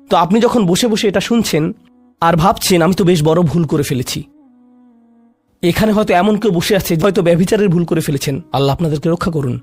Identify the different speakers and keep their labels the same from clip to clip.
Speaker 1: তো আপনি যখন বসে বসে এটা শুনছেন আর ভাবছেন আমি তো বেশ বড় ভুল করে ফেলেছি, এখানে হয়তো এমন কেউ বসে আছে হয়তো ব্যভিচারের ভুল করে ফেলেছেন, আল্লাহ আপনাদেরকে রক্ষা করুন।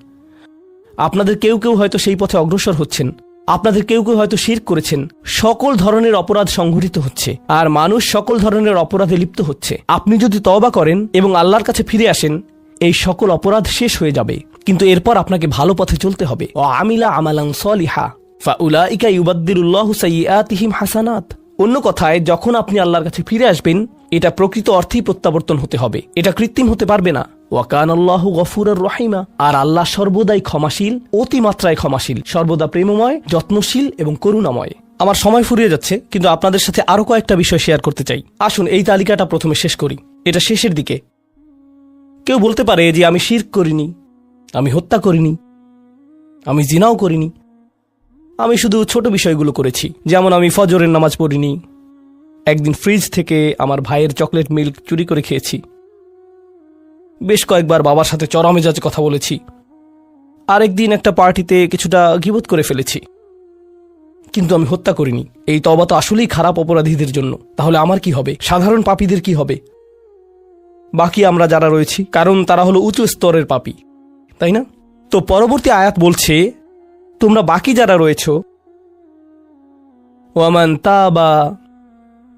Speaker 1: আপনাদের কেউ কেউ হয়তো সেই পথে অগ্রসর হচ্ছেন, আপনাদের কেউ কেউ হয়তো শিরক করেছেন। সকল ধরনের অপরাধ সংঘটিত হচ্ছে আর মানুষ সকল ধরনের অপরাধে লিপ্ত হচ্ছে। আপনি যদি তওবা করেন এবং আল্লাহর কাছে ফিরে আসেন, এই সকল অপরাধ শেষ হয়ে যাবে। কিন্তু এরপর আপনাকে ভালো পথে চলতে হবে। ও আমিলা আমালান সলিহা ফাউলাইকা ইউবাদদিলুল্লাহু সাইয়্যাতিহিম হাসানাত। অন্য কথায়, যখন আপনি আল্লাহর কাছে ফিরে আসবেন, এটা প্রকৃত অর্থেই প্রত্যাবর্তন হতে হবে, এটা কৃত্রিম হতে পারবে না। ওয়া কানাল্লাহু গফুরুর রহিমা। আর আল্লাহ সর্বদাই ক্ষমাশীল, অতিমাত্রায় ক্ষমাশীল, সর্বদা প্রেমময়, যত্নশীল এবং করুণাময়। আমার সময় ফুরিয়ে যাচ্ছে, কিন্তু আপনাদের সাথে আরো কয়েকটা বিষয় শেয়ার করতে চাই। আসুন এই তালিকাটা প্রথমে শেষ করি। এটা শেষের দিকে। কেউ বলতে পারে যে আমি শিরক করিনি, আমি হত্যা করিনি, আমি জিনাও করিনি, আমি শুধু ছোট বিষয়গুলো করেছি, যেমন আমি ফজরের নামাজ পড়িনি, একদিন ফ্রিজ থেকে আমার ভাইয়ের চকলেট মিল্ক চুরি করে খেয়েছি, বেশ কয়েকবার বাবার সাথে চড়া মেজাজে কথা বলেছি, আরেকদিন একটা পার্টিতে কিছুটা গীবত করে ফেলেছি, কিন্তু আমি হত্যা করিনি। এই তওবা তো আসলেই খারাপ অপরাধীদের জন্য। তাহলে আমার কি হবে? সাধারণ পাপীদের কি হবে? বাকি আমরা যারা রয়েছি, কারণ তারা হলো উঁচু স্তরের পাপী, তাই না? তো পরবর্তী আয়াত বলছে, তোমরা বাকি যারা রয়েছ, ওয়ামান তাবা,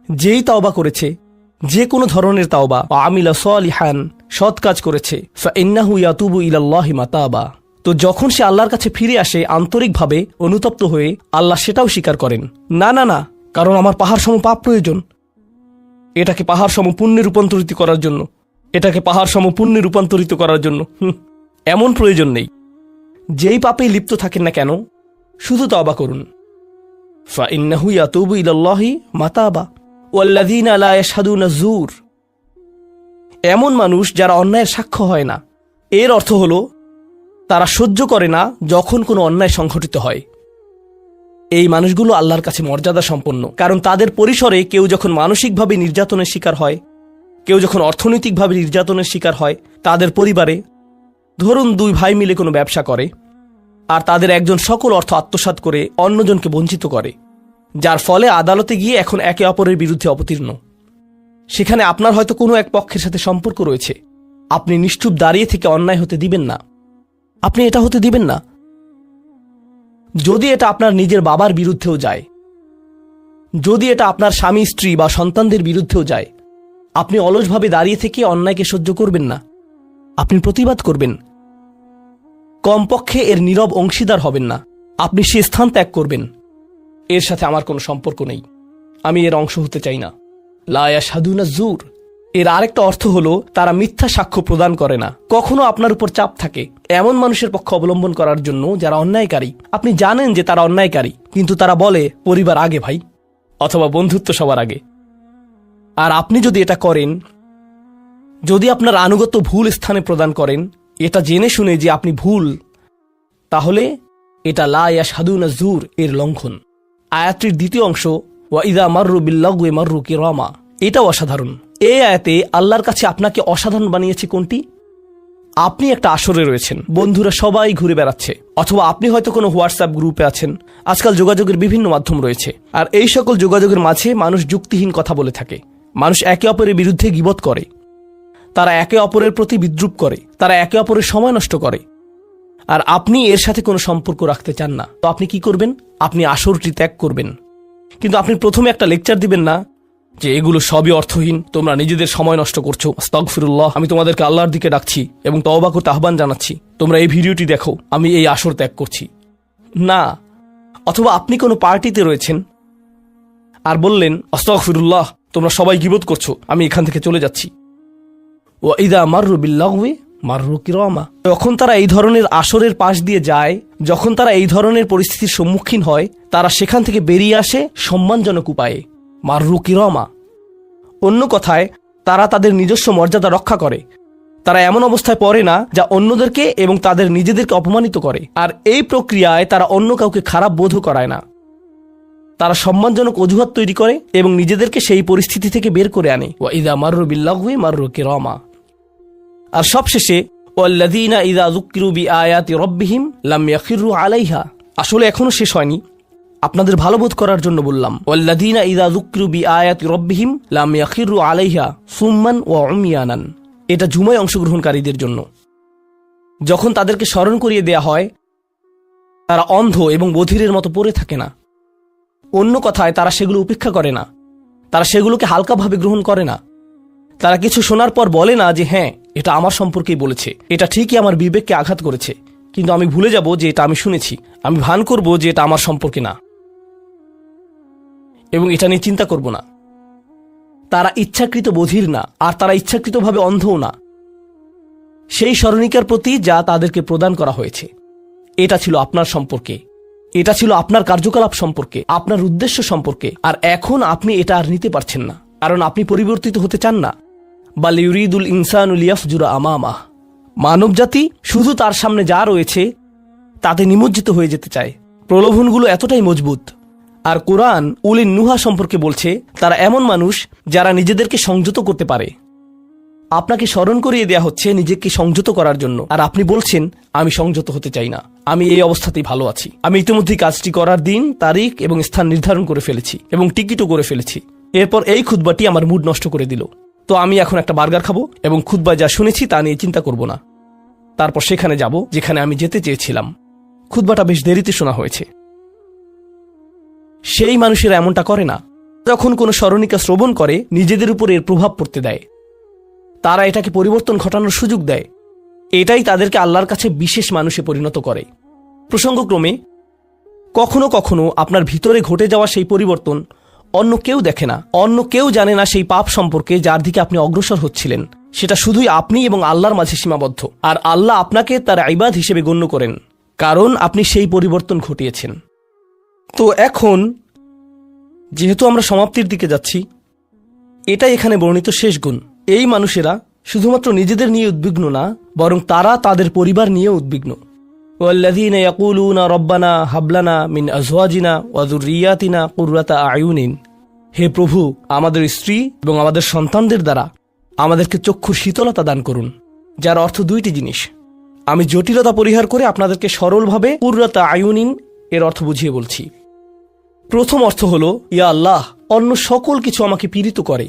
Speaker 1: যেই তাওবা করেছে, যে কোনো ধরনের তাওবা, আমিলা সলিহান, সৎ কাজ করেছে, ফাইন্নাহু ইয়াতুবু ইলাল্লাহি মাতাবা, তো যখন সে আল্লাহর কাছে ফিরে আসে আন্তরিকভাবে, অনুতপ্ত হয়ে, আল্লাহ সেটাও স্বীকার করেন। না না না, কারণ আমার পাহাড় সম পাপ প্রয়োজন, এটাকে পাহাড় সম পুণ্যে রূপান্তরিত করার জন্য, এটাকে পাহাড় সম পুণ্যে রূপান্তরিত করার জন্য এমন প্রয়োজন নেই। যেই পাপেই লিপ্ত থাকেন না কেন, শুধু তওবা করুন। ফাইন্নাহু ইয়াতুবু ইলাল্লাহি মাতাবা ওয়াল্লাযীনা লা ইয়াশহাদুনা যুর। এমন মানুষ যারা অন্যায়ের সাক্ষ্য হয় না। এর অর্থ হলো তারা সহ্য করে না যখন কোনো অন্যায় সংঘটিত হয়। এই মানুষগুলো আল্লাহর কাছে মর্যাদা সম্পন্ন, কারণ তাদের পরিসরে কেউ যখন মানসিকভাবে নির্যাতনের শিকার হয়, কেউ যখন অর্থনৈতিকভাবে নির্যাতনের শিকার হয়, তাদের পরিবারে ধরুন দুই ভাই মিলে কোনো ব্যবসা করে আর তাদের একজন সকল অর্থ আত্মসাৎ করে অন্যজনকে বঞ্চিত করে, যার ফলে আদালতে গিয়ে এখন একে অপরের বিরুদ্ধে অবতীর্ণ। সেখানে আপনার হয়তো কোনো এক পক্ষের সাথে সম্পর্ক রয়েছে, আপনি নিশ্চুপ দাঁড়িয়ে থেকে অন্যায় হতে দিবেন না। আপনি এটা হতে দিবেন না। যদি এটা আপনার নিজের বাবার বিরুদ্ধেও যায়, যদি এটা আপনার স্বামী স্ত্রী বা সন্তানদের বিরুদ্ধেও যায়, আপনি অলসভাবে দাঁড়িয়ে থেকে অন্যায়কে সহ্য করবেন না, আপনি প্রতিবাদ করবেন। কমপক্ষে এর নীরব অংশীদার হবেন না, আপনি সে স্থান ত্যাগ করবেন। এর সাথে আমার কোনো সম্পর্ক নেই, আমি এর অংশ হতে চাই না। লা ইয়াশহাদুনা যুর, এর আরেকটা অর্থ হলো তারা মিথ্যা সাক্ষ্য প্রদান করে না। কখনো আপনার উপর চাপ থাকে এমন মানুষের পক্ষ অবলম্বন করার জন্য যারা অন্যায়কারী। আপনি জানেন যে তারা অন্যায়কারী, কিন্তু তারা বলে পরিবার আগে ভাই, অথবা বন্ধুত্ব সবার আগে। আর আপনি যদি এটা করেন, যদি আপনার আনুগত্য ভুল স্থানে প্রদান করেন, এটা জেনে শুনে যে আপনি ভুল, তাহলে এটা লা ইয়াশহাদুনা যুর এর লঙ্ঘন। আয়াতটির দ্বিতীয় অংশ, ওয়া ইযা মাররু বিল্লাগwi মাররু কিরামা, এটাও অসাধারণ। এই আয়াতে আল্লাহর কাছে আপনাকে অসাধারণ বানিয়েছে কোনটি? আপনি একটা আসরে রয়েছেন, বন্ধুরা সবাই ঘুরে বেড়াচ্ছে, অথবা আপনি হয়তো কোনো হোয়াটসঅ্যাপ গ্রুপে আছেন। আজকাল যোগাযোগের বিভিন্ন মাধ্যম রয়েছে, আর এই সকল যোগাযোগের মাঝে মানুষ যুক্তিহীন কথা বলে থাকে, মানুষ একে অপরের বিরুদ্ধে গীবত করে, তারা একে অপরের প্রতি বিদ্রূপ করে, তারা একে অপরের সময় নষ্ট করে, আর আপনি এর সাথে কোনো সম্পর্ক রাখতে চান না। তো আপনি কি করবেন? আপনি আসরটি ত্যাগ করবেন। কিন্তু আপনি প্রথমে একটা লেকচার দিবেন না যে এগুলো সবই অর্থহীন, তোমরা নিজেদের সময় নষ্ট করছো, আস্তাগফিরুল্লাহ, আমি তোমাদেরকে আল্লাহর দিকে ডাকছি এবং তওবা করতে আহ্বান জানাচ্ছি, তোমরা এই ভিডিওটি দেখো, আমি এই আসর ত্যাগ করছি না। অথবা আপনি কোনো পার্টিতে রয়েছেন আর বললেন, আস্তাগফিরুল্লাহ, তোমরা সবাই গীবত করছো, আমি এখান থেকে চলে যাচ্ছি। ওয়া ইযা মাররু বিল্লাগwi মাররু কিরামা, যখন তারা এই ধরনের আসরের পাশ দিয়ে যায়, যখন তারা এই ধরনের পরিস্থিতির সম্মুখীন হয়, তারা সেখান থেকে বেরিয়ে আসে সম্মানজনক উপায়ে, মাররু কিরামা। অন্য কথায়, তারা তাদের নিজস্ব মর্যাদা রক্ষা করে, তারা এমন অবস্থায় পড়ে না যা অন্যদেরকে এবং তাদের নিজেদেরকে অপমানিত করে। আর এই প্রক্রিয়ায় তারা অন্য কাউকে খারাপ বোধও করায় না, তারা সম্মানজনক অজুহাত তৈরি করে এবং নিজেদেরকে সেই পরিস্থিতি থেকে বের করে আনে। ওয়া ইযা মাররু বিল্লাগwi মাররু কিরামা। আর সবশেষে, ওয়াল্লাযীনা ইযা যুক্কিরু বিআয়াতি রাব্বিহিম লাম ইয়াখিরু আলাইহা। আসলে এখনো শেষ হয়নি, আপনাদের ভালো বোধ করার জন্য বললাম। ওয়াল্লাযীনা ইযা যুকিরু বিআয়াতি রাব্বিহিম লাম ইয়াখিরু আলাইহা সুম্মান ওয়া উমিয়ানান। এটা জুমায় অংশগ্রহণকারীদের জন্য। যখন তাদেরকে স্মরণ করিয়ে দেয়া হয়, তারা অন্ধ এবং বধিরের মতো পড়ে থাকে না। অন্য কথায়, তারা সেগুলো উপেক্ষা করে না, তারা সেগুলোকে হালকাভাবে গ্রহণ করে না। তারা কিছু শোনার পর বলে না যে হ্যাঁ, এটা আমার সম্পর্কেই বলেছে, এটা ঠিকই আমার বিবেককে আঘাত করেছে, কিন্তু আমি ভুলে যাব যে এটা আমি শুনেছি। আমি ভান করব যে এটা আমার সম্পর্কে না এবং এটা নিয়ে চিন্তা করব না। তারা ইচ্ছাকৃত বধির না, আর তারা ইচ্ছাকৃতভাবে অন্ধও না। সেই স্মরণিকার প্রতি যা তাদেরকে প্রদান করা হয়েছে, এটা ছিল আপনার সম্পর্কে, এটা ছিল আপনার কার্যকলাপ সম্পর্কে, আপনার উদ্দেশ্য সম্পর্কে। আর এখন আপনি এটা আর নিতে পারছেন না, কারণ আপনি পরিবর্তিত হতে চান না। বাল ইউরিদুল ইনসানু লিয়াফজুরা আমামাহ। মানবজাতি শুধু তার সামনে যা রয়েছে তাতে নিমজ্জিত হয়ে যেতে চায়। প্রলোভনগুলো এতটাই মজবুত। আর কোরআন উলিন নুহা সম্পর্কে বলছে, তারা এমন মানুষ যারা নিজেদেরকে সংযত করতে পারে। আপনাকে স্মরণ করিয়ে দেয়া হচ্ছে নিজেকে সংযত করার জন্য, আর আপনি বলছেন আমি সংযত হতে চাই না, আমি এই অবস্থাতেই ভালো আছি। আমি ইতিমধ্যেই কাজটি করার দিন, তারিখ এবং স্থান নির্ধারণ করে ফেলেছি এবং টিকিটও করে ফেলেছি। এরপর এই খুতবাটি আমার মুড নষ্ট করে দিল। তো আমি এখন একটা বার্গার খাবো এবং খুতবায় যা শুনেছি তা নিয়ে চিন্তা করব না। তারপর সেখানে যাব যেখানে আমি যেতে চেয়েছিলাম। খুতবাটা বেশ দেরিতে শোনা হয়েছে। সেই মানুষেরা এমনটা করে না। যখন কোনো স্মরণিকা শ্রবণ করে, নিজেদের উপর এর প্রভাব পড়তে দেয়। তারা এটাকে পরিবর্তন ঘটানোর সুযোগ দেয়। এটাই তাদেরকে আল্লাহর কাছে বিশেষ মানুষে পরিণত করে। প্রসঙ্গক্রমে কখনো কখনো আপনার ভিতরে ঘটে যাওয়া সেই পরিবর্তন অন্য কেউ দেখে না, অন্য কেউ জানে না সেই পাপ সম্পর্কে যার দিকে আপনি অগ্রসর হচ্ছিলেন। সেটা শুধুই আপনি এবং আল্লাহর মাঝে সীমাবদ্ধ। আর আল্লাহ আপনাকে তার ইবাদ হিসেবে গণ্য করেন, কারণ আপনি সেই পরিবর্তন ঘটিয়েছেন। তো এখন যেহেতু আমরা সমাপ্তির দিকে যাচ্ছি, এটাই এখানে বর্ণিত শেষ গুণ। এই মানুষেরা শুধুমাত্র নিজেদের নিয়ে উদ্বিগ্ন না, বরং তারা তাদের পরিবার নিয়ে উদ্বিগ্ন। ওয়াল্লাযীনা ইয়াকুলুনা রব্বানা হাবলানা মিন আজওয়াজিনা ওয়া যুররিয়াতিনা কুররাতা আয়ুনিন। হে প্রভু, আমাদের স্ত্রী এবং আমাদের সন্তানদের দ্বারা আমাদেরকে চক্ষুর শীতলতা দান করুন, যার অর্থ দুইটি জিনিস। আমি জটিলতা পরিহার করে আপনাদেরকে সরলভাবে কুররাতা আয়ুনিন এর অর্থ বুঝিয়ে বলছি। প্রথম অর্থ হলো, ইয়া আল্লাহ, অন্য সকল কিছু আমাকে পীড়িত করে,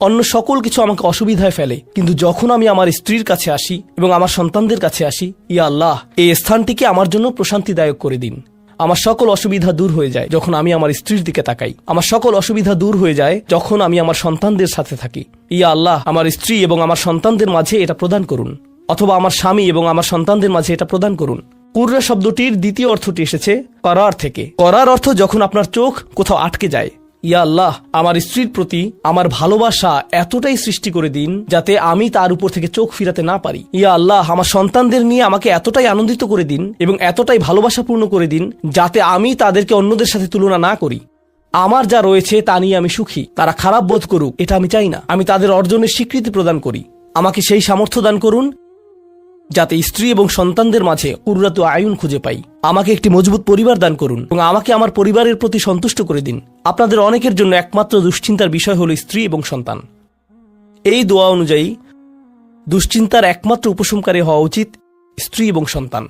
Speaker 1: অন্য সকল কিছু আমাকে অসুবিধায় ফেলে, কিন্তু যখন আমি আমার স্ত্রীর কাছে আসি এবং আমার সন্তানদের কাছে আসি, ইয়া আল্লাহ, এই স্থানটিকে আমার জন্য প্রশান্তিদায়ক করে দিন। আমার সকল অসুবিধা দূর হয়ে যায় যখন আমি আমার স্ত্রীর দিকে তাকাই। আমার সকল অসুবিধা দূর হয়ে যায় যখন আমি আমার সন্তানদের সাথে থাকি। ইয়া আল্লাহ, আমার স্ত্রী এবং আমার সন্তানদের মাঝে এটা প্রদান করুন, অথবা আমার স্বামী এবং আমার সন্তানদের মাঝে এটা প্রদান করুন। কুররা শব্দটির দ্বিতীয় অর্থটি এসেছে করার থেকে। করার অর্থ যখন আপনার চোখ কোথাও আটকে যায়। ইয়া আল্লাহ, আমার স্ত্রীর প্রতি আমার ভালোবাসা এতটাই সৃষ্টি করে দিন যাতে আমি তার উপর থেকে চোখ ফিরাতে না পারি। ইয়া আল্লাহ, আমার সন্তানদের নিয়ে আমাকে এতটাই আনন্দিত করে দিন এবং এতটাই ভালোবাসাপূর্ণ করে দিন যাতে আমি তাদেরকে অন্যদের সাথে তুলনা না করি। আমার যা রয়েছে তা নিয়ে আমি সুখী। তারা খারাপ বোধ করুক, এটা আমি চাই না। আমি তাদের অর্জনের স্বীকৃতি প্রদান করি। আমাকে সেই সামর্থ্য দান করুন যাতে স্ত্রী এবং সন্তানদের মাঝে কুররাতু আয়ুন খুঁজে পাই। আমাকে একটি মজবুত পরিবার দান করুন এবং আমাকে আমার পরিবারের প্রতি সন্তুষ্ট করে দিন। আপনাদের অনেকের জন্য একমাত্র দুশ্চিন্তার বিষয় হলো স্ত্রী এবং সন্তান। এই দোয়া অনুযায়ী দুশ্চিন্তার একমাত্র উপশমকারী হওয়া উচিত স্ত্রী এবং সন্তান।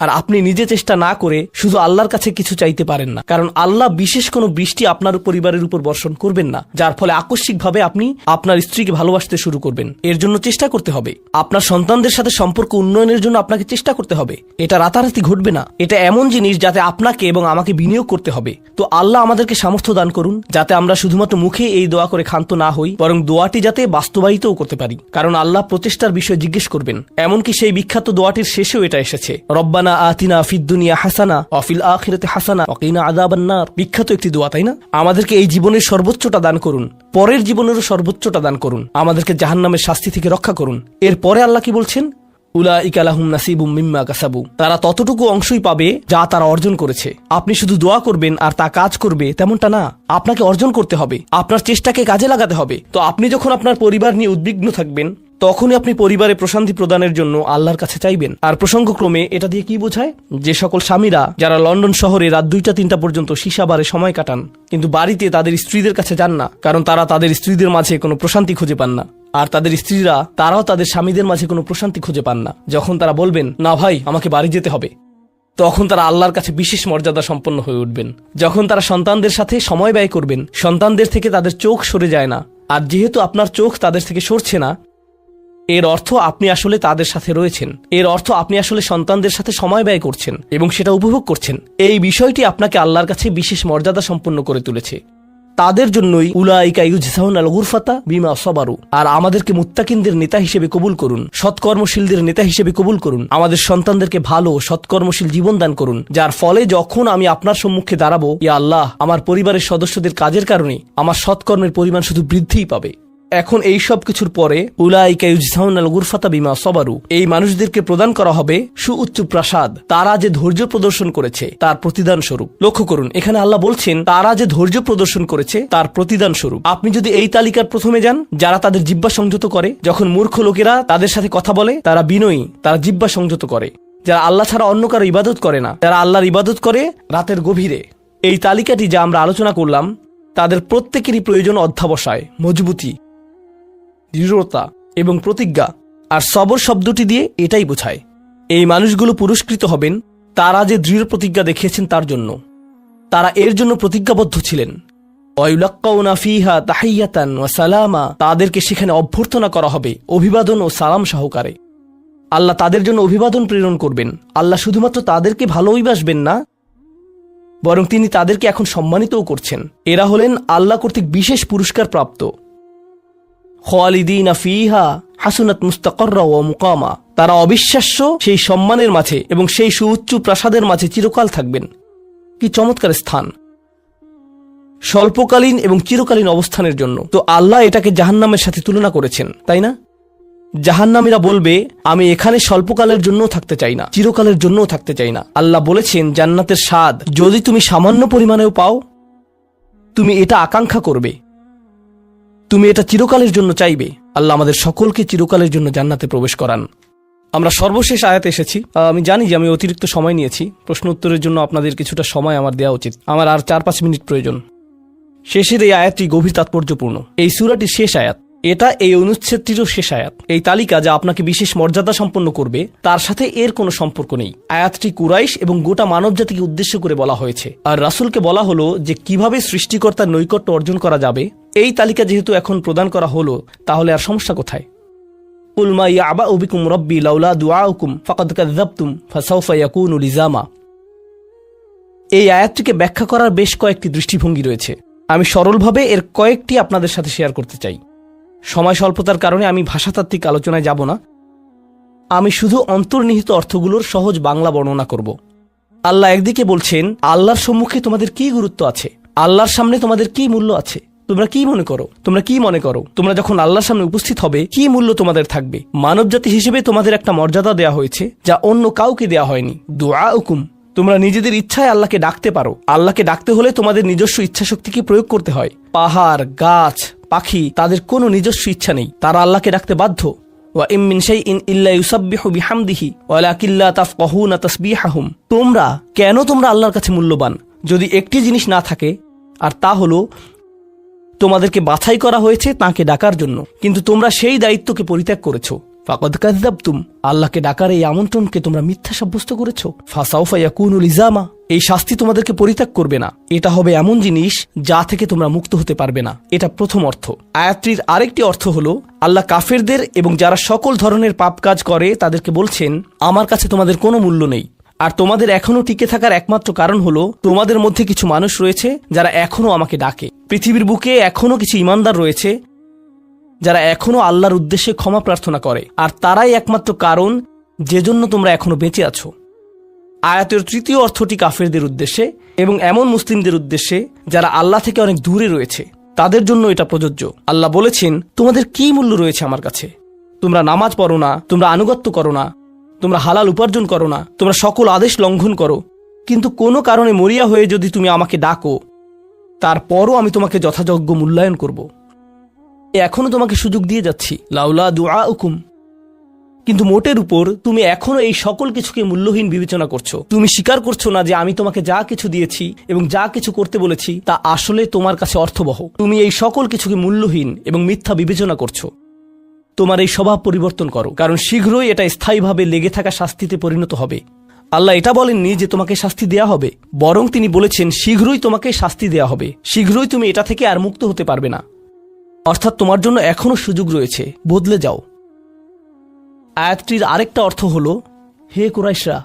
Speaker 1: আর আপনি নিজে চেষ্টা না করে শুধু আল্লাহর কাছে কিছু চাইতে পারেন না, কারণ আল্লাহ বিশেষ কোনো বৃষ্টি আপনার পরিবারের উপর বর্ষণ করবেন না, যার ফলে আকস্মিকভাবে আপনি আপনার স্ত্রীকে ভালোবাসতে শুরু করবেন। এর জন্য চেষ্টা করতে হবে। আপনার সন্তানদের সাথে সম্পর্ক উন্নয়নের জন্য আপনাকে চেষ্টা করতে হবে। এটা রাতারাতি ঘটবে না। এটা এমন জিনিস যাতে আপনাকে এবং আমাকে বিনিয়োগ করতে হবে। তো আল্লাহ আমাদেরকে সামর্থ্য দান করুন যাতে আমরা শুধুমাত্র মুখে এই দোয়া করে ক্ষান্ত না হই, বরং দোয়াটি যাতে বাস্তবায়িতও করতে পারি, কারণ আল্লাহ প্রচেষ্টার বিষয়ে জিজ্ঞেস করবেন। এমনকি সেই বিখ্যাত দোয়াটির শেষেও এটা এসেছে, রব্বানা আতিনা ফিদ দুনিয়া হাসানা ওয়া ফিল আখিরাতি হাসানা ওয়া কিনা আযাবান নার। বিখ্যাত একটি দোয়া, তাই না? আমাদেরকে এই জীবনের সর্বোচ্চটা দান করুন, পরের জীবনেরও সর্বোচ্চটা দান করুন, আমাদেরকে জাহান্নামের শাস্তি থেকে রক্ষা করুন। এরপরে আল্লাহ কি বলছেন? উলাইকা লাহুম নাসিবুম মিম্মা কাসাবু। তারা ততটুকু অংশই পাবে যা তারা অর্জন করেছে। আপনি শুধু দোয়া করবেন আর তা কাজ করবে তেমনটা না। আপনাকে অর্জন করতে হবে, আপনার চেষ্টাকে কাজে লাগাতে হবে। তো আপনি যখন আপনার পরিবার নিয়ে উদ্বিগ্ন থাকবেন, তখনই আপনি পরিবারে প্রশান্তি প্রদানের জন্য আল্লাহর কাছে চাইবেন। আর প্রসঙ্গক্রমে এটা দিয়ে কি বোঝায়? যে সকল স্বামীরা যারা লন্ডন শহরে রাত 2টা-3টা পর্যন্ত সীসা বারে সময় কাটান, কিন্তু বাড়িতে তাদের স্ত্রীদের কাছে যান না, কারণ তারা তাদের স্ত্রীদের মাঝে কোনো প্রশান্তি খুঁজে পান না। আর তাদের স্ত্রীরা তারাও তাদের স্বামীদের মাঝে কোনো প্রশান্তি খুঁজে পান না। যখন তারা বলবেন, না ভাই, আমাকে বাড়ি যেতে হবে, তখন তারা আল্লাহর কাছে বিশেষ মর্যাদা সম্পন্ন হয়ে উঠবেন। যখন তারা সন্তানদের সাথে সময় ব্যয় করবেন, সন্তানদের থেকে তাদের চোখ সরে যায় না। আর যেহেতু আপনার চোখ তাদের থেকে সরছে না, এর অর্থ আপনি আসলে তাদের সাথে রয়েছেন। এর অর্থ আপনি আসলে সন্তানদের সাথে সময় ব্যয় করছেন এবং সেটা উপভোগ করছেন। এই বিষয়টি আপনাকে আল্লাহর কাছে বিশেষ মর্যাদা সম্পন্ন করে তুলেছে। তাদের জন্যই উলাইকা ইউজজাউনাল গুরফাতা বিমা সাবারু। আর আমাদেরকে মুত্তাকিনদের নেতা হিসেবে কবুল করুন, সৎকর্মশীলদের নেতা হিসেবে কবুল করুন। আমাদের সন্তানদেরকে ভালো সৎকর্মশীল জীবন দান করুন, যার ফলে যখন আমি আপনার সম্মুখে দাঁড়াবো, ইয়া আল্লাহ, আমার পরিবারের সদস্যদের কাজের কারণে আমার সৎকর্মের পরিমাণ শুধু বৃদ্ধিই পাবে। এখন এই সব কিছুর পরে উলাইকা ইউজজাউনাল গুরফাতা বিমা সাবারু, এই মানুষদেরকে প্রদান করা হবে সুউচ্চ প্রাসাদ, তারা যে ধৈর্য প্রদর্শন করেছে তার প্রতিদান স্বরূপ। লক্ষ্য করুন, এখানে আল্লাহ বলছেন তারা যে ধৈর্য প্রদর্শন করেছে তার প্রতিদান স্বরূপ। আপনি যদি এই তালিকার প্রথমে যান, যারা তাদের জিহ্বা সংযত করে, যখন মূর্খ লোকেরা তাদের সাথে কথা বলে তারা বিনয়ী, তারা জিহ্বা সংযত করে, যারা আল্লাহ ছাড়া অন্য কারো ইবাদত করে না, যারা আল্লাহর ইবাদত করে রাতের গভীরে। এই তালিকাটি যা আমরা আলোচনা করলাম, তাদের প্রত্যেকেরই প্রয়োজন অধ্যাবসায়, মজবুতি, দৃঢ়তা এবং প্রতিজ্ঞা। আর সবর শব্দটি দিয়ে এটাই বোঝায়। এই মানুষগুলো পুরস্কৃত হবেন তারা যে দৃঢ় প্রতিজ্ঞা দেখিয়েছেন তার জন্য। তারা এর জন্য প্রতিজ্ঞাবদ্ধ ছিলেন। ওয়ায়ুলাক্কাউনা ফিহা তাহিয়াতান ওয়া সালামা, তাদেরকে সেখানে অভ্যর্থনা করা হবে অভিবাদন ও সালাম সহকারে। আল্লাহ তাদের জন্য অভিবাদন প্রেরণ করবেন। আল্লাহ শুধুমাত্র তাদেরকে ভালোবাসবেন না, বরং তিনি তাদেরকে এখন সম্মানিতও করছেন। এরা হলেন আল্লাহ কর্তৃক বিশেষ পুরস্কার প্রাপ্ত। খালিদিনা ফিহা হাসুনাত মুস্তাকাররা ওয়া মুকামা, তারা অবিশ্বাস্য সেই সম্মানের মাঝে এবং সেই সুউচ্চ প্রাসাদের মাঝে চিরকাল থাকবেন। কি চমৎকার স্থান! স্বল্পকালীন এবং চিরকালীন অবস্থানের জন্য। তো আল্লাহ এটাকে জাহান্নামের সাথে তুলনা করেছেন, তাই না? জাহান্নামীরা বলবে, আমি এখানে স্বল্পকালের জন্যও থাকতে চাই না, চিরকালের জন্যও থাকতে চাই না। আল্লাহ বলেছেন, জান্নাতের স্বাদ যদি তুমি সামান্য পরিমাণেও পাও, তুমি এটা আকাঙ্ক্ষা করবে, তুমি এটা চিরকালের জন্য চাইবে। আল্লাহ আমাদের সকলকে চিরকালের জন্য জান্নাতে প্রবেশ করান। আমরা সর্বশেষ আয়াতে এসেছি। আমি জানি যে আমি অতিরিক্ত সময় নিয়েছি, প্রশ্ন উত্তরের জন্য আপনাদের কিছুটা সময় আমার দেওয়া উচিত। আমার আর 4-5 মিনিট প্রয়োজন। শেষের এই আয়াতটি গভীর তাৎপর্যপূর্ণ। এই সূরাটির শেষ আয়াত, এটা এই অনুচ্ছেদটিরও শেষ আয়াত। এই তালিকা যা আপনাকে বিশেষ মর্যাদা সম্পন্ন করবে তার সাথে এর কোনো সম্পর্ক নেই। আয়াতটি কুরাইশ এবং গোটা মানব জাতিকে উদ্দেশ্য করে বলা হয়েছে। আর রাসূলকে বলা হলো যে কিভাবে সৃষ্টিকর্তার নৈকট্য অর্জন করা যাবে। এই তালিকা যেহেতু এখন প্রদান করা হলো, তাহলে আর সমস্যা কোথায়? কুল মা ইয়াবাউ বিকুম রাব্বি লাউলা দুআউকুম ফাকাদ কাযাবতুম ফাসাউফা ইয়াকুনু লিজামা। এই আয়াতটিকে ব্যাখ্যা করার বেশ কয়েকটি দৃষ্টিভঙ্গি রয়েছে। আমি সরলভাবে এর কয়েকটি আপনাদের সাথে শেয়ার করতে চাই। সময় স্বল্পতার কারণে আমি ভাষাতাত্ত্বিক আলোচনায় যাব না। আমি শুধু অন্তর্নিহিত অর্থগুলোর সহজ বাংলা বর্ণনা করব। আল্লাহ একদিকে বলছেন, আল্লাহর সম্মুখে তোমাদের কি গুরুত্ব আছে, আল্লাহর সামনে তোমাদের কি মূল্য আছে, তোমরা কি মনে করো, তোমরা যখন আল্লাহর সামনে উপস্থিত হবে কি মূল্য তোমাদের থাকবে। মানবজাতি হিসেবে তোমাদের একটা মর্যাদা দেয়া হয়েছে যা অন্য কাউকে দেয়া হয়নি। দুআউকুম, তোমরা নিজেদের ইচ্ছায় আল্লাহকে ডাকতে পারো। আল্লাহকে ডাকতে হলে তোমাদের নিজস্ব ইচ্ছাশক্তিকে প্রয়োগ করতে হয়। পাহাড়, গাছ, পাখি, তাদের কোনো নিজস্ব ইচ্ছা নেই, তারা আল্লাহকে ডাকতে বাধ্য। ওয়া ইম মিন শাইইন ইল্লা ইউসাব্বিহু বিহামদিহি ওয়ালাকিন লা তাফকাহুনা তাসবিহাহুম। তোমরা আল্লাহর কাছে মূল্যবান যদি একটি জিনিস না থাকে, আর তা হলো তোমাদেরকে বাছাই করা হয়েছে তাকে ডাকার জন্য, কিন্তু তোমরা সেই দায়িত্বকে পরিত্যাগ করেছো। ফাকাদ কাযাবতুম, আল্লাহকে ডাকার এই আমন্ত্রণকে তোমরা মিথ্যা সাব্যস্ত করেছো। ফাসাউফা ইয়াকুনু লিজামা, এই শাস্তি তোমাদেরকে পরিত্যাগ করবে না। এটা হবে এমন জিনিস যা থেকে তোমরা মুক্ত হতে পারবে না। এটা প্রথম অর্থ। আয়াতটির আরেকটি অর্থ হলো, আল্লাহ কাফেরদের এবং যারা সকল ধরনের পাপ কাজ করে তাদেরকে বলছেন, আমার কাছে তোমাদের কোনো মূল্য নেই। আর তোমাদের এখনো টিকে থাকার একমাত্র কারণ হলো তোমাদের মধ্যে কিছু মানুষ রয়েছে যারা এখনো আমাকে ডাকে। পৃথিবীর বুকে এখনো কিছু ইমানদার রয়েছে যারা এখনো আল্লাহর উদ্দেশ্যে ক্ষমা প্রার্থনা করে, আর তারাই একমাত্র কারণ যে জন্য তোমরা এখনো বেঁচে আছো। আয়াতের তৃতীয় অর্থটি কাফেরদের উদ্দেশ্যে এবং এমন মুসলিমদের উদ্দেশ্যে যারা আল্লাহ থেকে অনেক দূরে রয়েছে, তাদের জন্য এটা প্রযোজ্য। আল্লাহ বলেছেন, তোমাদের কি মূল্য রয়েছে আমার কাছে? তোমরা নামাজ পড়ো না, তোমরা আনুগত্য করো না, তোমরা হালাল উপার্জন করো না, তোমরা সকল আদেশ লঙ্ঘন করো, কিন্তু কোনো কারণে মরিয়া হয়ে যদি তুমি আমাকে ডাকো, তারপরও আমি তোমাকে যথাযোগ্য মূল্যায়ন করব। এখনো তোমাকে সুযোগ দিয়ে যাচ্ছি, লাউলা দুআউকুম। কিন্তু মোটের উপর তুমি এখনো এই সকল কিছুকে মূল্যহীন বিবেচনা করছো। তুমি স্বীকার করছো না যে আমি তোমাকে যা কিছু দিয়েছি এবং যা কিছু করতে বলেছি তা আসলে তোমার কাছে অর্থবহ। তুমি এই সকল কিছুকে মূল্যহীন এবং মিথ্যা বিবেচনা করছো। তোমার এই স্বভাব পরিবর্তন করো, কারণ শীঘ্রই এটা স্থায়ীভাবে লেগে থাকা শাস্তিতে পরিণত হবে। আল্লাহ এটা বলেননি যে তোমাকে শাস্তি দেয়া হবে, বরং তিনি বলেছেন শীঘ্রই তোমাকে শাস্তি দেয়া হবে, শীঘ্রই তুমি এটা থেকে আর মুক্ত হতে পারবে না। অর্থাৎ তোমার জন্য এখনো সুযোগ রয়েছে, বদলে যাও। আয়াতটির আরেকটা অর্থ হলো, হে কুরাইশরা,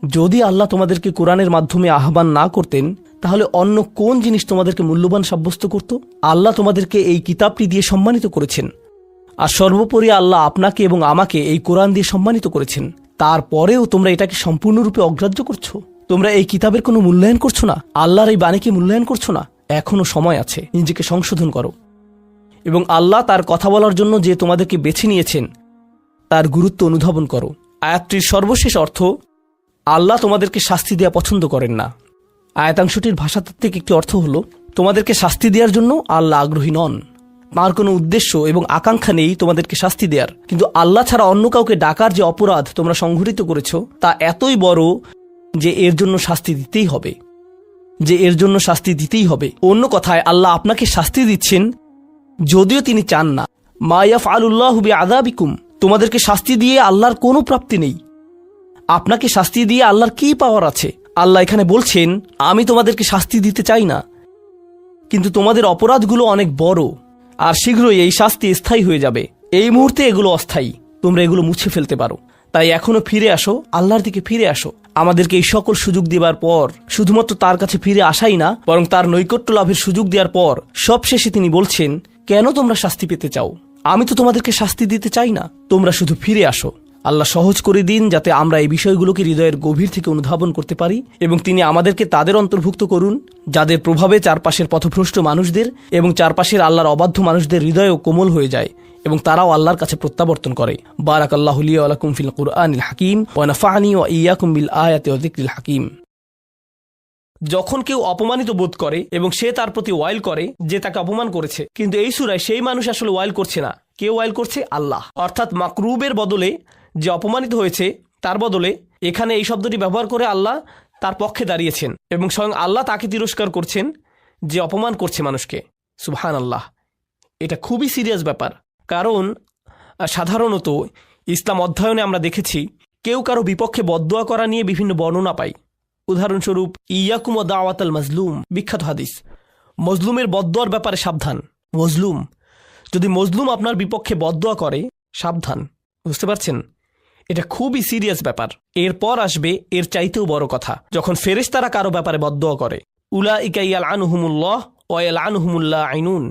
Speaker 1: যদি আল্লাহ তোমাদেরকে কোরআনের মাধ্যমে আহ্বান না করতেন তাহলে অন্য কোন জিনিস তোমাদেরকে মূল্যবান সাব্যস্ত করত? আল্লাহ তোমাদেরকে এই কিতাবটি দিয়ে সম্মানিত করেছেন, আর সর্বোপরি আল্লাহ আপনাকে এবং আমাকে এই কোরআন দিয়ে সম্মানিত করেছেন। তারপরেও তোমরা এটাকে সম্পূর্ণরূপে অগ্রাহ্য করছো। তোমরা এই কিতাবের কোনো মূল্যায়ন করছো না, আল্লাহর এই বাণীকে মূল্যায়ন করছো না। এখনো সময় আছে, নিজেকে সংশোধন করো এবং আল্লাহ তার কথা বলার জন্য যে তোমাদেরকে বেছে নিয়েছেন তার গুরুত্ব অনুধাবন করো। আয়াতটির সর্বশেষ অর্থ, আল্লাহ তোমাদেরকে শাস্তি দেওয়া পছন্দ করেন না। আয়াতাংশটির ভাষাতাত্ত্বিক একটি অর্থ হলো, তোমাদেরকে শাস্তি দেওয়ার জন্য আল্লাহ আগ্রহী নন, তার কোনো উদ্দেশ্য এবং আকাঙ্ক্ষা নেই তোমাদেরকে শাস্তি দেওয়ার। কিন্তু আল্লাহ ছাড়া অন্য কাউকে ডাকার যে অপরাধ তোমরা সংঘটিত করেছ তা এতই বড় যে এর জন্য শাস্তি দিতেই হবে। অন্য কথায় আল্লাহ আপনাকে শাস্তি দিচ্ছেন যদিও তিনি চান না। মা ইয়াফআলুল্লাহু বিআযাবিকুম, তোমাদেরকে শাস্তি দিয়ে আল্লাহর কোনো প্রাপ্তি নেই। আপনাকে শাস্তি দিয়ে আল্লাহর কি পাওয়ার আছে? আল্লাহ এখানে বলছেন, আমি তোমাদেরকে শাস্তি দিতে চাই না, কিন্তু তোমাদের অপরাধগুলো অনেক বড়, আর শীঘ্রই এই শাস্তি স্থায়ী হয়ে যাবে। এই মুহূর্তে এগুলো অস্থায়ী, তোমরা এগুলো মুছে ফেলতে পারো। তাই এখনো ফিরে আসো, আল্লাহর দিকে ফিরে আসো। আমাদেরকে এই সকল সুযোগ দেবার পর শুধুমাত্র তার কাছে ফিরে আসাই না, বরং তার নৈকট্য লাভের সুযোগ দেওয়ার পর সবশেষে তিনি বলছেন, কেন তোমরা শাস্তি পেতে চাও? আমি তো তোমাদেরকে শাস্তি দিতে চাই না, তোমরা শুধু ফিরে আসো। আল্লাহ সহজ করে দিন যাতে আমরা এই বিষয়গুলোকে হৃদয়ের গভীর থেকে অনুধাবন করতে পারি, এবং তিনি আমাদেরকে তাদের অন্তর্ভুক্ত করুন যাদের প্রভাবে চারপাশের পথভ্রষ্ট মানুষদের এবং চারপাশের আল্লাহর অবাধ্য মানুষদের হৃদয়ও কোমল হয়ে যায় এবং তারাও আল্লাহর কাছে প্রত্যাবর্তন করে। বারাকাল্লাহু লি ওয়া লাকুম ফিল কুরআনিল হাকিম ওয়া নাফা'নি ওয়া ইয়্যাকুম বিল আয়াতি ওয়া যিকরিল হাকিম। যখন কেউ অপমানিত বোধ করে এবং সে তার প্রতি ওয়াইল করে যে তাকে অপমান করেছে, কিন্তু এই সূরায় সেই মানুষ আসলে ওয়াইল করছে না। কে ওয়াইল করছে? আল্লাহ। অর্থাৎ মাকরুবের বদলে যে অপমানিত হয়েছে তার বদলে এখানে এই শব্দটি ব্যবহার করে আল্লাহ তার পক্ষে দাঁড়িয়েছেন এবং স্বয়ং আল্লাহ তাকে তিরস্কার করছেন যে অপমান করছে মানুষকে। সুবহানাল্লাহ। এটা খুবই সিরিয়াস ব্যাপার, কারণ সাধারণত ইসলাম অধ্যয়নে আমরা দেখেছি কেউ কারো বিপক্ষে বদদোয়া করা নিয়ে বিভিন্ন বর্ণনা পাই। উদাহরণস্বরূপ, ইয়াকুম ওয়া দাওয়াতাল মাজলুম, বিখ্যাত হাদিস। মজলুমের বদদোয়ার ব্যাপারে সাবধান। যদি মজলুম আপনার বিপক্ষে বদদোয়া করে, সাবধান। বুঝতে পারছেন? এটা খুবই সিরিয়াস ব্যাপার। এরপর আসবে এর চাইতেও বড় কথা, যখন ফেরেশতারা কারো ব্যাপারে বদদোয়া করে। উলাইকা ইয়ালআনুহুমুল্লাহ ওয়া ইয়ালআনুহুমুল লাঈনুন।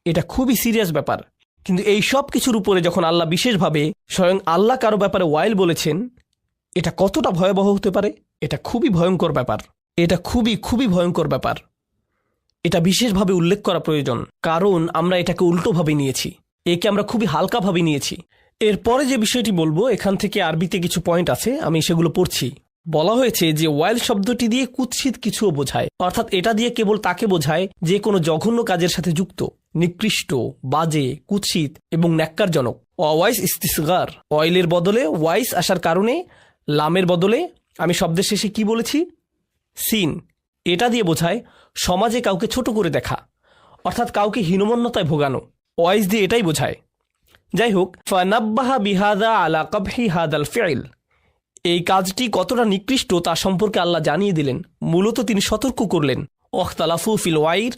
Speaker 1: এটা খুবই সিরিয়াস ব্যাপার। কিন্তু এই সব কিছুর উপরে যখন আল্লাহ বিশেষভাবে স্বয়ং আল্লাহ কারো ব্যাপারে ওয়াইল বলেছেন, এটা কতটা ভয়াবহ হতে পারে? এটা খুবই ভয়ঙ্কর ব্যাপার। এটা খুবই ভয়ঙ্কর ব্যাপার। এটা বিশেষভাবে উল্লেখ করা প্রয়োজন, কারণ আমরা এটাকে উল্টোভাবে নিয়েছি, একে আমরা খুবই হালকাভাবে নিয়েছি। এরপরে যে বিষয়টি বলবো, এখান থেকে আরবিতে কিছু পয়েন্ট আছে, আমি সেগুলো পড়ছি। বলা হয়েছে যে ওয়াইল শব্দটি দিয়ে কুৎসিত কিছুও বোঝায়, অর্থাৎ এটা দিয়ে কেবল তাকে বোঝায় যে কোনো জঘন্য কাজের সাথে যুক্ত, নিকৃষ্ট, বাজে, কুৎসিত এবং ন্যাক্কারজনক। ওয়াইস ইস্তিসগার, ওয়াইলের বদলে ওয়াইস আসার কারণে লামের বদলে আমি শব্দের শেষে কি বলেছি? সিন। এটা দিয়ে বোঝায় সমাজে কাউকে ছোট করে দেখা, অর্থাৎ কাউকে হীনমন্যতায় ভোগানো। ওয়াইস দিয়ে এটাই বোঝায়। যাই হোক, ফানাব্বাহা বিহাদা আলা কবহি হাদাল ফিল, এই কাজটি কতটা নিকৃষ্ট তা সম্পর্কে আল্লাহ জানিয়ে দিলেন। মূলত তিনি সতর্ক করলেন। ওয়াখতালাফু ফিল ওয়াইর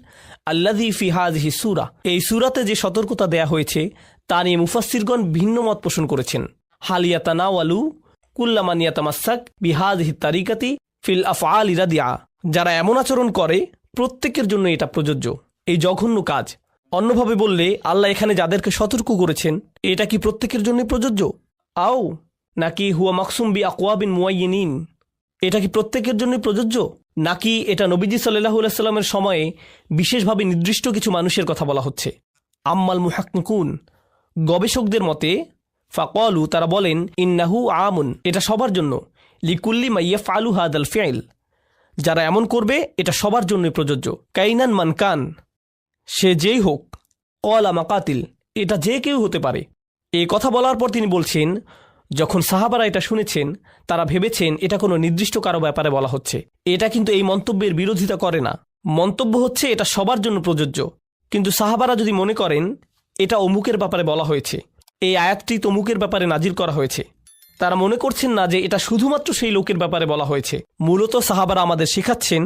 Speaker 1: আল্লাযী ফি হাযিহি সূরা, এই সূরাতে যে সতর্কতা দেয়া হয়েছে তা নিয়ে মুফাসসিরগণ ভিন্ন মত পোষণ করেছেন। হাল ইয়াতানাওয়ালু কুল্লা মান ইয়াতামাসসাক বিহাযিহি তারিকাতি ফিল আফআলি রাদিআ, যারা এমন আচরণ করে প্রত্যেকের জন্য এটা প্রযোজ্য, এই জঘন্য কাজ। অন্যভাবে বললে আল্লাহ এখানে যাদেরকে সতর্ক করেছেন এটা কি প্রত্যেকের জন্য প্রযোজ্য? আও নাকি হুয়া মাকসুম বি আকওয়াবিন মুআয়্যিনিন, এটা কি প্রত্যেকের জন্য প্রযোজ্য, নাকি এটা নবীজি সাল্লাল্লাহু আলাইহি সাল্লামের সময়ে বিশেষভাবে নির্দিষ্ট কিছু মানুষের কথা বলা হচ্ছে? আম্মাল মুহাক্কিকুন, গবেষকদের মতে, ফাকালু, তারা বলেন, ইন্নাহু আমুন, এটা সবার জন্য, লিকুল্লি মা ইয়াফআলু হাদাল ফিল, যারা এমন করবে এটা সবার জন্যই প্রযোজ্য। কাইনান মান কান, সে যেই হোক, ক্বালা মাকাতিল, এটা যে কেউ হতে পারে। এই কথা বলার পর তিনি বলছেন, যখন সাহাবারা এটা শুনেছেন তারা ভেবেছেন এটা কোনো নির্দিষ্ট কারো ব্যাপারে বলা হচ্ছে। এটা কিন্তু এই মন্তব্যের বিরোধিতা করে না। মন্তব্য হচ্ছে এটা সবার জন্য প্রযোজ্য। কিন্তু সাহাবারা যদি মনে করেন এটা অমুকের ব্যাপারে বলা হয়েছে, এই আয়াতটি তমুকের ব্যাপারে নাজিল করা হয়েছে, তারা মনে করছেন না যে এটা শুধুমাত্র সেই লোকের ব্যাপারে বলা হয়েছে। মূলত সাহাবারা আমাদের শেখাচ্ছেন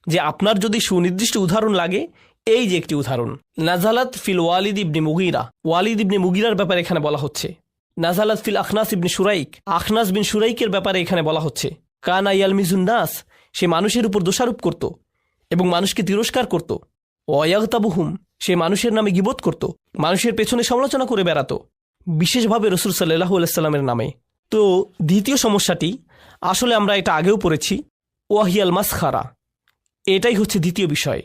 Speaker 1: যে আপনার যদি সুনির্দিষ্ট উদাহরণ লাগে, এই যে একটি উদাহরণ, নাজালাত ফিল ওয়ালিদ ইবনে মুগিরা, ওয়ালিদ ইবনে মুগিরার ব্যাপারে এখানে বলা হচ্ছে। নাজালাত ফিল আখনাস ইবনে শুরাইক, আখনাস বিন শুরাইকের ব্যাপারে এখানে বলা হচ্ছে। কানা ইয়ালমিজুন নাস, সে মানুষের উপর দোষারোপ করত এবং মানুষকে তিরস্কার করত। ওয়ায়াগতাবুহুম, সে মানুষের নামে গীবত করত, মানুষের পেছনে সমালোচনা করে বেড়াতো, বিশেষভাবে রাসূল সাল্লাল্লাহু আলাইহি সাল্লামের নামে। তো দ্বিতীয় সমস্যাটি, আসলে আমরা এটা আগেও পড়েছি, ওয়াহিয়াল মাসখারা, এটাই হচ্ছে দ্বিতীয় বিষয়।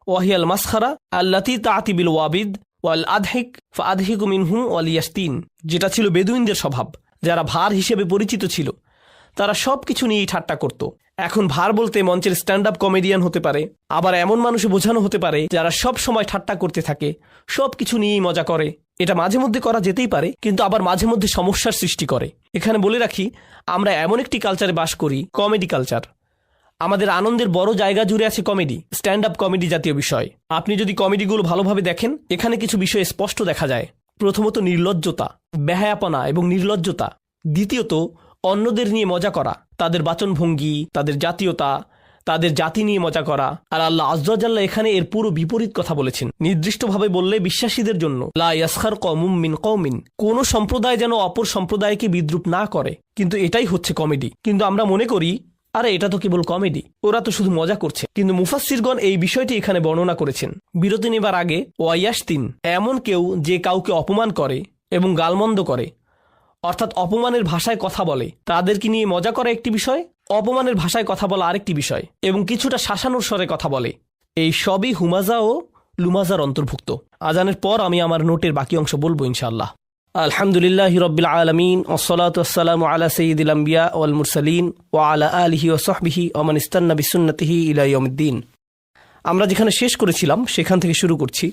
Speaker 1: ওয়াহিয়াল মাসখারা আল্লাতি তাআতি বিল ওয়াবিদ ওয়াল আদহিক ফাআদহিকু মিনহুম ওয়াল ইয়াস্তিন, যেটা ছিল বেদুইনদের স্বভাব, যারা ভার হিসেবে পরিচিত ছিল। তারা সব কিছু নিয়েই ঠাট্টা করত। এখন ভার বলতে মঞ্চের স্ট্যান্ড আপ কমেডিয়ান হতে পারে, আবার এমন মানুষও বোঝানো হতে পারে যারা সব সময় ঠাট্টা করতে থাকে, সব কিছু নিয়েই মজা করে। এটা মাঝে মধ্যে করা যেতেই পারে, কিন্তু আবার মাঝে মধ্যে সমস্যার সৃষ্টি করে। এখানে বলে রাখি, আমরা এমন একটি কালচারে বাস করি, কমেডি কালচার। আমাদের আনন্দের বড় জায়গা জুড়ে আছে কমেডি, স্ট্যান্ড আপ কমেডি জাতীয় বিষয়। আপনি যদি কমেডিগুলো ভালোভাবে দেখেন, এখানে কিছু বিষয় স্পষ্ট দেখা যায়। প্রথমত নির্লজ্জতা, বেহায়াপনা এবং নির্লজ্জতা। দ্বিতীয়ত অন্যদের নিয়ে মজা করা, তাদের বাচনভঙ্গি, তাদের জাতীয়তা, তাদের জাতি নিয়ে মজা করা। আর আল্লাহ আযজা ওয়া জাল্লা এখানে এর পুরো বিপরীত কথা বলেছেন, নির্দিষ্টভাবে বললে বিশ্বাসীদের জন্য। লা ইয়াসখার কওমুম মিন কওমিন, কোন সম্প্রদায় যেন অপর সম্প্রদায়কে বিদ্রুপ না করে। কিন্তু এটাই হচ্ছে কমেডি। কিন্তু আমরা মনে করি, আরে এটা তো কেবল কমেডি, ওরা তো শুধু মজা করছে। কিন্তু মুফাসসিরগণ এই বিষয়টি এখানে বর্ণনা করেছেন। বিরতি নেবার আগে, ওয়ায়াস্তিন, এমন কেউ যে কাউকে অপমান করে এবং গালমন্দ করে, অর্থাৎ অপমানের ভাষায় কথা বলে, তাদেরকে নিয়ে মজা করা একটি বিষয়, অপমানের ভাষায় কথা বলা আরেকটি বিষয়, এবং কিছুটা শাসানোর স্বরে কথা বলে। এই সবই হুমাজা ও লুমাজার অন্তর্ভুক্ত। আজানের পর আমি আমার নোটের বাকি অংশ বলবো ইনশাআল্লাহ। আলহামদুলিল্লাহি রাব্বিল আলামিন ওয়াসসালাতু ওয়াসসালামু আলা সাইয়্যিদিল আমবিয়া ওয়াল মুরসালিন ওয়া আলা আলিহি ওয়া সাহবিহি ওয়া মান ইস্তান্না বিসুন্নতিহি ইলা ইয়াউমিদ্দিন। আমরা যেখানে শেষ করেছিলাম সেখান থেকে শুরু করছি।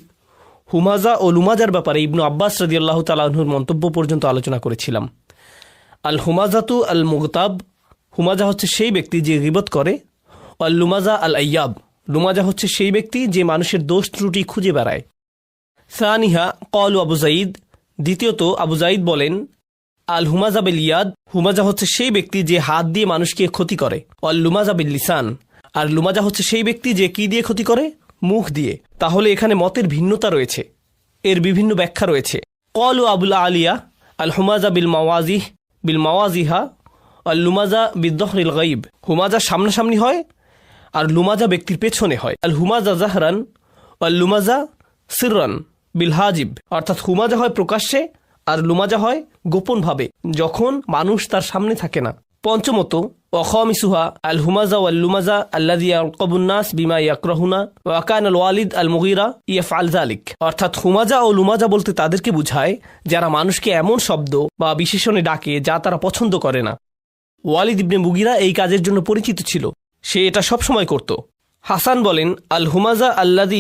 Speaker 1: হুমাজা ও লুমাজার ব্যাপারে ইবনু আব্বাস রাদিয়াল্লাহু তাআলা আনহুর মন্তব্য পর্যন্ত আলোচনা করেছিলাম। আল হুমাজাতু আল মুগতাব, হুমাজা হচ্ছে সেই ব্যক্তি যে গীবত করে। আল লুমাজা আল আইয়াব, লুমাজা হচ্ছে সেই ব্যক্তি যে মানুষের দোষ ত্রুটি খুঁজে বেড়ায়। সানিহা ক্বালু আবু যাইদ, দ্বিতীয়ত আবু যাইদ বলেন, আল হুমাজা বিল ইয়াদ, হুমাজা হচ্ছে সেই ব্যক্তি যে হাত দিয়ে মানুষকে ক্ষতি করে। আল লুমাজা বিল লিসান, আর লুমাজা হচ্ছে সেই ব্যক্তি যে কি দিয়ে ক্ষতি করে? মুখ দিয়ে। তাহলে এখানে মতের ভিন্নতা রয়েছে, এর বিভিন্ন ব্যাখ্যা রয়েছে। ক্বালু আবুল আলিয়া আল হুমাজা বিল মাওয়াজিহা আল লুমাজা বিদ্দহরিল গাইব, হুমাজা সামনাসামনি হয় আর লুমাজা ব্যক্তির পেছনে হয়। আল হুমাজা জাহরান আল লুমাজা সিররান বিল হাজিব, অর্থাৎ হুমাজা হয় প্রকাশ্যে আর লুমাজা হয় গোপনভাবে, যখন মানুষ তার সামনে থাকে না। পঞ্চমত, ওয়াখামিসুহা আল হুমাজা ওয়াল লুমাজা আল্লাযী ইয়ারকাবুন নাস বিমা ইয়াকরাহুনা ওয়া কানা আল ওয়ালিদ আল মুগীরা ইয়াফআল যালিক, অর্থাৎ হুমাজা ও লুমাজা বলতে তাদেরকে বোঝায় যারা মানুষকে এমন শব্দ বা বিশেষণে ডাকে যা তারা পছন্দ করে না। ওয়ালিদ ইবনে মুগীরা এই কাজের জন্য পরিচিত ছিল, সে এটা সব সময় করত। হাসান বলেন, আল হুমাজা আল্লাযী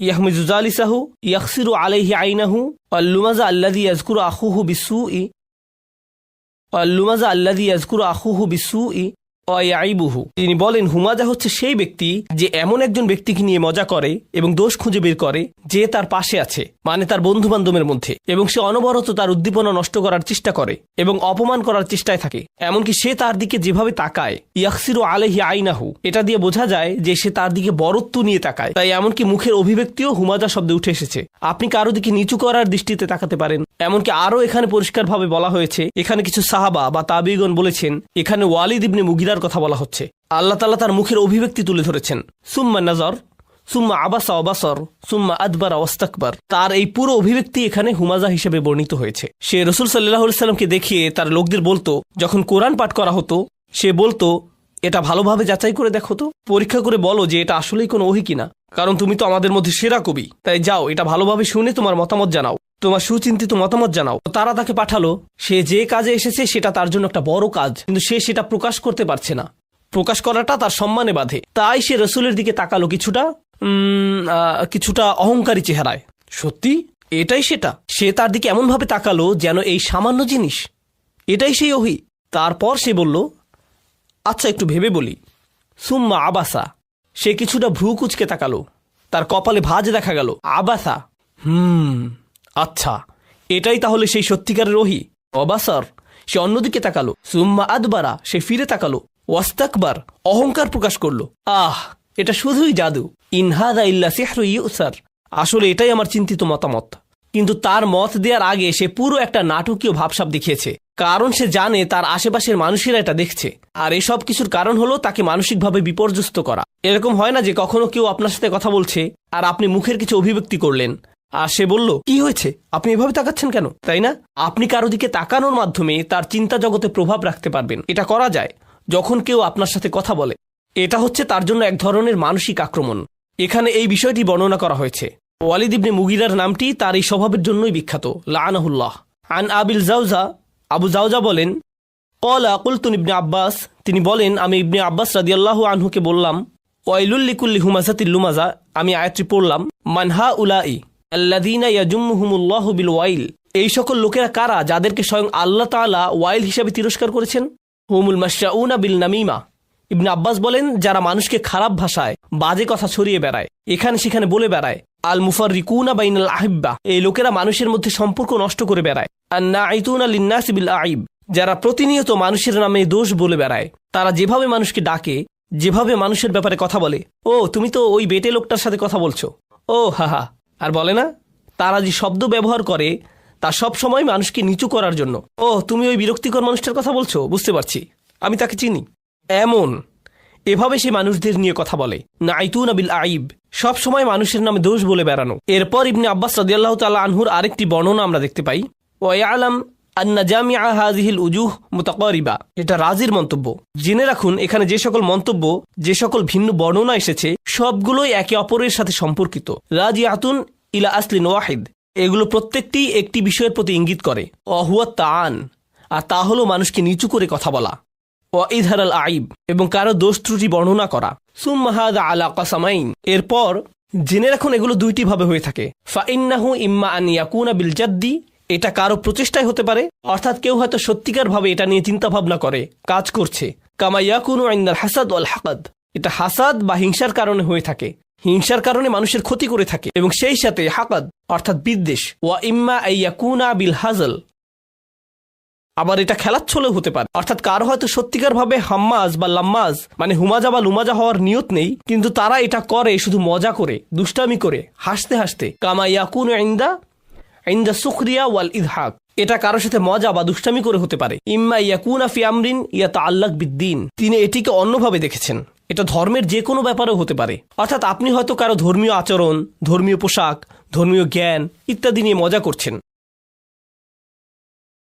Speaker 1: ইয়াহমিজু জালিসাহু ইয়াখসিরু আলাইহি আইনাহু আল লুমাজা আল্লাযী ইয়াযকুরু আখুহু বিসসুই ওয়াইবুহু। তিনি বলেন, হুমাজা হচ্ছে সেই ব্যক্তি যে এমন একজন ব্যক্তিকে নিয়ে মজা করে এবং দোষ খুঁজে বের করে যে তার পাশে আছে, মানে তার বন্ধু বান্ধবের মধ্যে, এবং সে অনবরত তার উদ্দীপনা নষ্ট করার চেষ্টা করে এবং অপমান করার চেষ্টায় থাকে। এমনকি সে তার দিকে যেভাবে তাকায়, ইয়াখসিরু আলাইহি আইনাহু, এটা দিয়ে বোঝা যায় যে সে তার দিকে বরত্ব নিয়ে তাকায়। তাই এমনকি মুখের অভিব্যক্তিও হুমাজা শব্দে উঠে এসেছে। আপনি কারো দিকে নিচু করার দৃষ্টিতে তাকাতে পারেন। এমনকি আরও এখানে পরিষ্কারভাবে বলা হয়েছে, এখানে কিছু সাহাবা বা তাবিগণ বলেছেন এখানে ওয়ালিদ ইবনে মুগীরার কথা বলা হচ্ছে। আল্লাহ তাআলা তার মুখের অভিব্যক্তি তুলে ধরেছেন, সুম্মা নাজর সুম্মা আবাসা ওয়াবাসর সুম্মা আদবারা ওয়াস্তাকবার। তার এই পুরো অভিব্যক্তি এখানে হুমাজা হিসেবে বর্ণিত হয়েছে। সে রাসূল সাল্লাল্লাহু আলাইহি সাল্লামকে দেখিয়ে তার লোকদের বলতো, যখন কোরআন পাঠ করা হতো সে বলতো, এটা ভালোভাবে যাচাই করে দেখো তো, পরীক্ষা করে বলো যে এটা আসলেই কোনো ওহী কিনা, কারণ তুমি তো আমাদের মধ্যে সেরা কবি, তাই যাও এটা ভালোভাবে শুনে তোমার মতামত জানাও, তোমার সুচিন্তিত মতামত জানাও। তারা তাকে পাঠালো। সে যে কাজে এসেছে সেটা তার জন্য একটা বড় কাজ, কিন্তু সে সেটা প্রকাশ করতে পারছে না। প্রকাশ করাটা তার সম্মানে বাধে। তাই সে রাসূলের দিকে তাকালো কিছুটা অহংকারী চেহারায়। সত্যি এটাই সেটা। সে তার দিকে এমনভাবে তাকালো যেন এই সামান্য জিনিস এটাই সেই ওহী। তারপর সে বলল, আচ্ছা একটু ভেবে বলি। সুম্মা আবাসা, সে কিছুটা ভ্রু কুচকে তাকালো, তার কপালে ভাঁজ দেখা গেল। আবাসা, আচ্ছা এটাই তাহলে সেই সত্যিকারের ওহী। অবাসর, সে অন্যদিকে তাকালো। সুম্মা আদবারা, সে ফিরে তাকালো। ওয়াস্তাকবার, অহংকার প্রকাশ করলো। এটা শুধুই জাদু। ইন হাযা ইল্লা সিহরুন ইউসার, আসলে এটাই আমার চিন্তিত মতামত। কিন্তু তার মত দেওয়ার আগে সে পুরো একটা নাটকীয় ভাবসাব দেখিয়েছে, কারণ সে জানে তার আশেপাশের মানুষেরা এটা দেখছে। আর এসব কিছুর কারণ হলো তাকে মানসিকভাবে বিপর্যস্ত করা। এরকম হয় না যে কখনো কেউ আপনার সাথে কথা বলছে আর আপনি মুখের কিছু অভিব্যক্তি করলেন আর সে বলল, কি হয়েছে, আপনি এভাবে তাকাচ্ছেন কেন, তাই না? আপনি কারো দিকে তাকানোর মাধ্যমে তার চিন্তা জগতে প্রভাব রাখতে পারবেন। এটা করা যায় যখন কেউ আপনার সাথে কথা বলে। এটা হচ্ছে তার জন্য এক ধরনের মানসিক আক্রমণ। এখানে এই বিষয়টি বর্ণনা করা হয়েছে। ওয়ালিদ ইবনে মুগিরার নামটি তার এই স্বভাবের জন্যই বিখ্যাত, লাআনাহুল্লাহ। আন আবিল জাওজা, আবু জাওজা বলেন, ক্বালা কুলতু ইবনে আব্বাস, তিনি বলেন আমি ইবনে আব্বাস রাদিয়াল্লাহু আনহুকে বললাম, ওয়াইলুল লিকুল্লি হুমাযাতিল লুমাযা, আমি আয়াতটি পড়লাম, মান হাউলাই আল্লাযীনা ইয়াজুমুহুমুল্লাহু বিল ওয়াইল, এই সকল লোকেরা কারা যাদেরকে স্বয়ং আল্লাহ তাআলা ওয়াইল হিসেবে তিরস্কার করেছেন? হুমুল মাশরাউনা বিল নামিমা, ইবনে আব্বাস বলেন যারা মানুষকে খারাপ ভাষায় বাজে কথা ছড়িয়ে বেড়ায়, এখানে সেখানে বলে বেড়ায়। আল মুফাররিকুনা বাইনাল আহিব্বা, এই লোকেরা মানুষের মধ্যে সম্পর্ক নষ্ট করে বেড়ায়। আন নাঈতুনা লিন্নাসি বিল আইব, যারা প্রতিনিয়ত মানুষের নামে দোষ বলে বেড়ায়। তারা যেভাবে মানুষকে ডাকে, যেভাবে মানুষের ব্যাপারে কথা বলে, ও তুমি তো ওই বেটে লোকটার সাথে কথা বলছো, ও হাহা, আর বলে না, তারা যে শব্দ ব্যবহার করে তা সব সময় মানুষকে নিচু করার জন্য। ও তুমি ওই বিরক্তিকর মানুষটার কথা বলছো, বুঝতে পারছি, আমি তাকে চিনি। এভাবে সে মানুষদের নিয়ে কথা বলে। নাঈতুনা বিল আইব, সব সময় মানুষের নামে দোষ বলে বেড়ানো। এরপর ইবনে আব্বাস রাদিয়াল্লাহু তাআলা আনহুর আরেকটি বর্ণনা আমরা দেখতে পাই, ওয়া ইয়ালাম আন্না জামিআ হাযিহিল উজুহ মুতাকারিবা, এটা রাজির মন্তব্য। জেনে রাখুন এখানে যে সকল মন্তব্য, যে সকল ভিন্ন বর্ণনা এসেছে সবগুলোই একে অপরের সাথে সম্পর্কিত। রাজিআতুন ইলা আসলিন ওয়াহিদ, এগুলো প্রত্যেকটি একটি বিষয়ের প্রতি ইঙ্গিত করে। ওয়া হুয়া তাআন, আর তা হলো মানুষকে নিচু করে কথা বলা। ওয়া ইযহারাল আইব, এবং কারো দোষ ত্রুটি বর্ণনা করা। সুম্মা হাযা আলা কাসামাইন, এরপর জেনে রাখুন এগুলো দুইটি ভাবে হয়ে থাকে। ফাইন্নাহু ইম্মা আন ইয়াকুনা বিল জাদ্দি, এটা কারো প্রচেষ্টায় হতে পারে, অর্থাৎ কেউ হয়তো সত্যিকার ভাবে এটা নিয়ে চিন্তা ভাবনা করে, কাজ করছে। কামা ইয়াকুনু ইনদাল হাসাদ ওয়াল হাকাদ, এটা হাসাদ বা হিংসার কারণে হয়ে থাকে, হিংসার কারণে মানুষের ক্ষতি করে থাকে, এবং সেই সাথে হাকাদ অর্থাৎ বিদ্বেষ। ওয়া ইম্মা আইয়াকুনা বিল হাজল, আবার এটা খেলাচ্ছলেও হতে পারে, অর্থাৎ কারো হয়তো সত্যিকার ভাবে হাম্মাজ বা লাম্মাজ মানে হুমাজা বা লুমাজা হওয়ার নিয়ত নেই, কিন্তু তারা এটা করে শুধু মজা করে, দুষ্টামি করে, হাসতে হাসতে। কামা ইয়াকুনু ইনদা সুখরিয়া ওয়াল ইদহাক, এটা কারোর সাথে মজা বা দুষ্টামি করে হতে পারে। ইম্মা ইয়াকুনা ফি আমরিন ইয়াতাআল্লাক বিদ্দীন, তিনি এটিকে অন্যভাবে দেখেছেন, এটা ধর্মের যে কোনো ব্যাপারেও হতে পারে। অর্থাৎ আপনি হয়তো কারো ধর্মীয় আচরণ, ধর্মীয় পোশাক, ধর্মীয় জ্ঞান ইত্যাদি নিয়ে মজা করছেন,